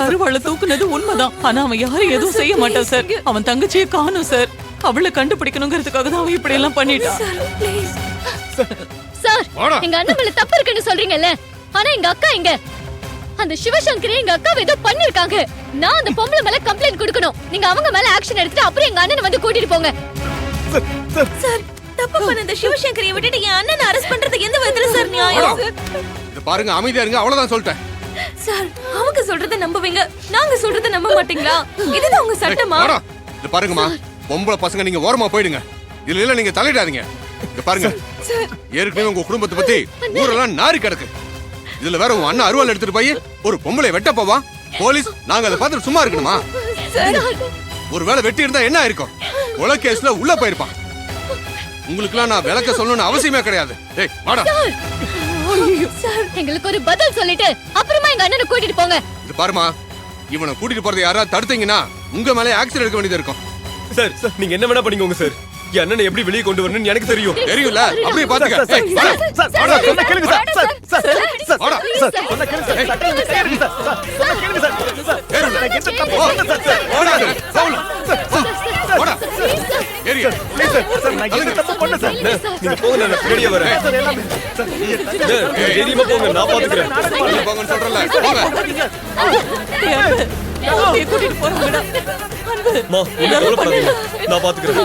அருவாளை தூக்குனது உண்மைதான். ஆனா அவன் யாரும் எதுவும் செய்ய மாட்டான் சார். அவன் தங்கச்சியை காணும் சார். அவளை கண்டுபிடிக்கணுங்கிறதுக்காக தான் அவன் இப்படி எல்லாம் பண்ணிட்டான். சார், எங்க அண்ணன் மேல தப்பு இருக்குன்னு சொல்றீங்கல்ல, ஆனா எங்க அக்கா எங்க? அந்த சிவசங்கரி எங்க அக்கா ஏதோ பண்ணிருக்காங்க. நான் அந்த பொம்பளை மேல கம்ப்ளைண்ட் கொடுக்கணும். நீங்க அவங்க மேல ஆக்ஷன் எடுத்துட்டு அப்புறம் எங்க அண்ணனை வந்து கூட்டிட்டு போங்க. சார், தப்பு பண்ண அந்த சிவசங்கரியை விட்டுட்டு என் அண்ணனை அரெஸ்ட் பண்றது எந்த விதத்துல சார் நியாயம்? இது பாருங்க, அமைதியா இருங்க, அவ்வளவுதான் சொல்லிட்டேன். சார், அவங்க சொல்றத நம்புவீங்க, நாங்க சொல்றத நம்ப மாட்டீங்களா? இதுதான் உங்க சட்டமா? இது பாருங்கம்மா, பொம்பளை பசங்க நீங்க ஓரமா போயிடுங்க. இதுல இல்ல நீங்க தலையிடாதீங்க. இங்க பாருங்க, ஏற்கனவே உங்க குடும்பத்தை பத்தி ஊரெல்லாம் நாரி கிடக்கு. இதுல வேற உங்க அண்ணன் அருவாள் எடுத்துட்டு போய் ஒரு பொம்பளை வெட்ட போவா. போலீஸ் நாங்க அதை பார்த்துட்டு சும்மா இருக்கணுமா? ஒருவேளை வெட்டி இருந்தா என்ன இருக்கும்? கொலை கேஸ்ல உள்ள போயிருப்பான். உங்களுக்குலாம் நான் விளக்க சொல்லணும்னு அவசியமே கிடையாது. ஏய் வாடா. எங்களுக்கு ஒரு பதில் சொல்லிட்டு அப்புறமா எங்க அண்ணனை கூட்டிட்டு போங்க. இது பாருமா, இவனை கூட்டிட்டு போறதை யாராவது தடுத்தீங்கன்னா உங்க மேலே ஆக்சிடென்ட் எடுக்க வேண்டியது இருக்கும். சார், நீங்க என்ன வேணா பண்ணிக்கோங்க சார். என் அண்ணனை எப்படி வெளியே கொண்டு வரணும்னு எனக்கு தெரியும். தெரியும்ல, அப்படியே பாத்துக்க. போங்க, நான் பாத்துக்கிறேன். போங்கன்னு சொல்றல. கூட்டிட்டு போறோம். நான் பாத்துக்கிறேன்.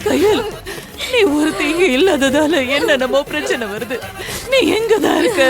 கையல், நீ ஒருத்தீங்க இல்லாததால என்னென்னமோ பிரச்சனை வருது. நீ எங்கதான் இருக்க?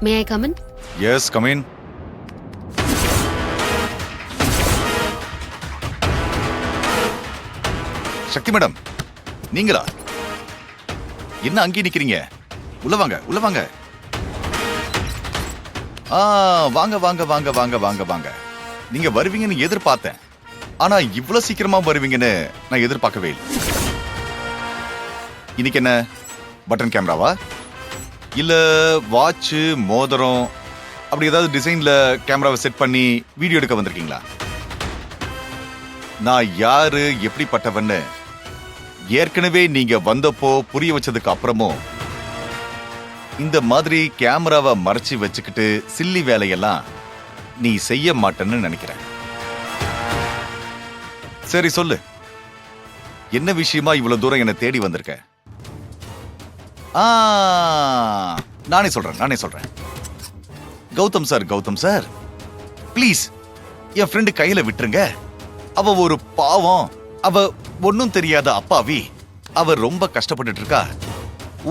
May I come in? Yes, come in. Sakthi madam, நீங்களா? என்ன அங்கே நிக்கிறீங்க? உள்ள வாங்க, உள்ள வாங்க. வாங்க வாங்க வாங்க வாங்க வாங்க வாங்க. நீங்க வருவீங்கன்னு எதிர்பார்த்தேன். ஆனா இவ்வளவு சீக்கிரமா வருவீங்கன்னு நான் எதிர்பார்க்கவே இல்லை. இன்னைக்கு என்ன பட்டன் கேமராவா? இல்ல வாட்ச், மோதிரம் அப்படி ஏதாவது டிசைன்ல கேமராவை செட் பண்ணி வீடியோ எடுக்க வந்திருக்கீங்களா? நான் யாரு, எப்படிப்பட்டவன்னு ஏற்கனவே நீங்க வந்தப்போ புரிய வச்சதுக்கு அப்புறமும் இந்த மாதிரி கேமராவை மறைச்சு வச்சுக்கிட்டு சில்லி வேலையெல்லாம் நீ செய்ய மாட்டேன்னு நினைக்கிறேன். சரி சொல்லு, என்ன விஷயமா இவ்வளவு தூரம் என்னை தேடி வந்திருக்க? நானே சொல்றேன். கௌதம் சார் ப்ளீஸ் என் ஃப்ரெண்டு கையில விட்டுருங்க. அவ ஒரு பாவம், அவ ஒன்னும் தெரியாத அப்பாவி. அவ ரொம்ப கஷ்டப்பட்டுட்டு இருக்கா.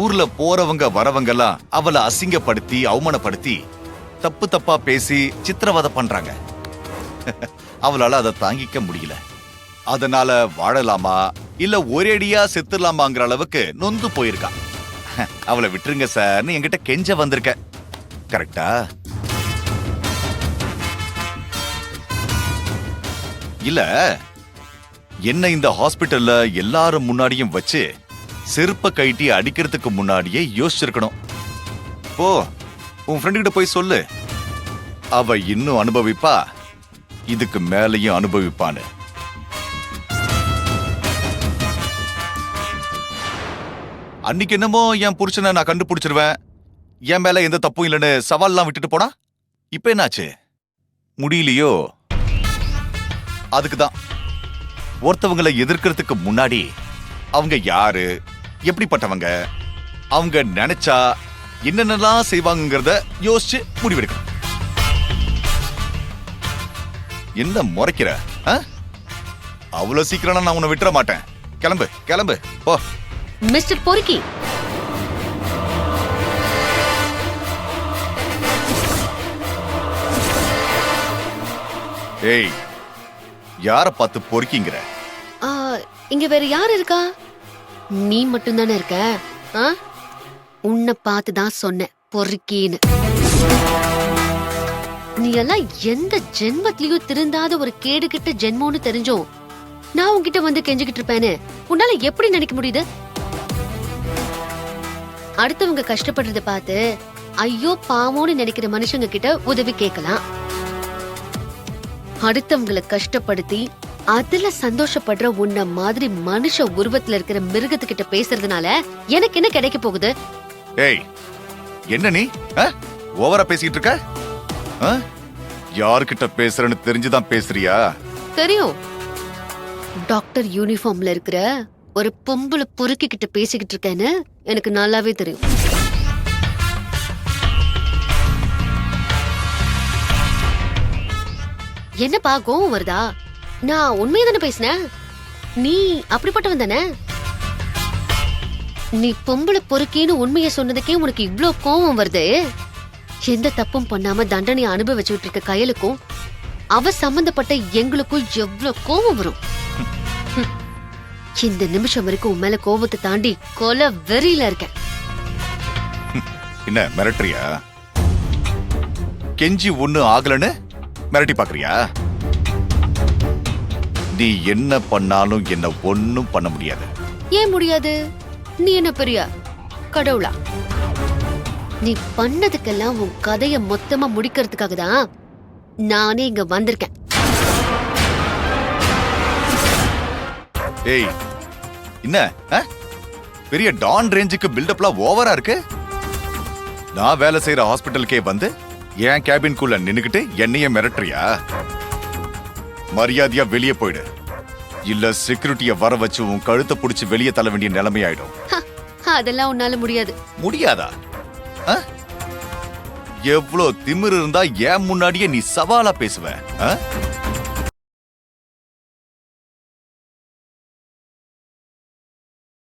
ஊர்ல போறவங்க வரவங்க எல்லாம் அவளை அசிங்கப்படுத்தி அவமானப்படுத்தி தப்பு தப்பா பேசி சித்திரவதை பண்றாங்க. அவளால அதை தாங்கிக்க முடியல. அதனால வாழலாமா இல்ல ஒரேடியா செத்துலாமாங்கிற அளவுக்கு நொந்து போயிருக்கா. அவளை விட்டுருங்க சார்னு என்கிட்ட கெஞ்ச வந்திருக்க. கரெக்டா? இல்ல என்ன இந்த ஹாஸ்பிட்டல்ல எல்லாரும் முன்னாடியும் வச்சு செருப்ப கைட்டி அடிக்கிறதுக்கு முன்னாடியே யோசிச்சிருக்கணும். ஓ உன் ஃப்ரெண்டு கிட்ட போய் சொல்லு, அவ இன்னும் அனுபவிப்பா, இதுக்கு மேலையும் அனுபவிப்பான்னு. அன்னைக்கு என்னமோ என் புருஷனை நான் கண்டுபிடிச்சிருவேன், என் மேல எந்த தப்பும் இல்லைன்னு சவால்லாம் விட்டுட்டு போனா, இப்ப என்னாச்சு? முடியலையோ? அதுக்குதான் ஒருத்தவங்களை எதிர்க்கிறதுக்கு முன்னாடி அவங்க யாரு, எப்படிப்பட்டவங்க, அவங்க நினைச்சா என்னென்னலாம் செய்வாங்கறத யோசிச்சு முடிவெடுக்கணும். என்ன முறைக்கிற? அவ்வளவு சீக்கிரம் நான் உன்னை விட்டுற மாட்டேன். கிளம்பு கிளம்பு போ. மிஸ்டர் பொறுக்கி, ஏய், யார பார்த்து பொறுக்கிங்கிற? இங்க வேற யார் இருக்கா? நீ மட்டும் தானே இருக்க. உன்னை பார்த்து தான் சொன்னேன் பொறுக்கின்னு. நீ எல்லாம் எந்த ஜென்மத்திலயும் திருந்தாத ஒரு கேடுகிட்ட ஜென்மோன்னு தெரிஞ்சோம் நான் உன்கிட்ட வந்து கெஞ்சிக்கிட்டு இருப்பேன்னு உன்னால எப்படி நினைக்க முடியுது? அடுத்தவங்க கஷ்டப்படுறத பார்த்து ஐயோ பாவம்னு நினைக்கிற மனுஷங்க கிட்ட உதவி கேட்கலாம். அடுத்தவங்களை கஷ்டப்படுத்தி அதுல சந்தோஷப்படுற உன்ன மாதிரி மனுஷ உருவத்துல இருக்கிற மிருகத்துக்கிட்ட பேசுறதுனால எனக்கு என்ன கிடைக்க போகுது? ஏய், என்ன நீ ஓவரா பேசிட்டு இருக்க? யார்கிட்ட பேசுறன்னு தெரிஞ்சுதான் பேசுறியா? தெரியும். டாக்டர் யூனிஃபார்ம்ல இருக்கிற ஒரு பொம்பளை பொறுக்கிக்கிட்ட பேசிக்கிட்டு இருக்கேன்னு எனக்கு நல்லாவே தெரியும். என்னப்பா கோவம் வருதா? நான் உண்மையை தானே பேசினேன். நீ அப்படிப்பட்டவன் தானே? நீ பொம்பளை பொறுக்கின்னு உண்மையை சொன்னதுக்கே உனக்கு இவ்ளோ கோவம் வருது. எந்த தப்பும் பண்ணாம தண்டனையை அனுபவிச்சுட்டு இருக்க கயலுக்கும் அவ சம்பந்தப்பட்ட எங்களுக்கும் எவ்வளவு கோவம் வரும். இந்த நிமிஷம் வரைக்கும் உன் மேல கோவத்தை தாண்டி கொலை வெறியில இருக்கேன். என்ன மிரட்டுறியா? கெஞ்சி ஒண்ணு ஆகலன்னு மிரட்டி பாக்குறியா? நீ என்ன பண்ணாலும் என்ன ஒண்ணும் பண்ண முடியாது. ஏன் முடியாது? நீ என்ன பெரிய கடவுளா? நீ பண்ணதுக்கெல்லாம் உன் கதைய மொத்தமா முடிக்கிறதுக்காக தான் நானே இங்க வந்திருக்கேன். ஏய், என்ன பெரிய டான் ரேஞ்சுக்கு பில்டப்லாம் ஓவரா இருக்கு. நான் வேலை செய்யற ஹாஸ்பிட்டலுக்கே வந்து என் கேபின்குள்ள நின்னுக்கிட்டு என்னைய மிரட்டுறியா? மரியாதையா வெளியே போயிடு, இல்ல செக்யூரிட்டிய வர வச்சு உன் கழுத்தை புடிச்சு வெளியே தள்ள வேண்டிய நிலைமை ஆயிடும். அதெல்லாம் உன்னால முடியாது. முடியாதா? எவ்வளவு திமிரு இருந்தா ஏன் முன்னாடியே நீ சவாலா பேசுவ?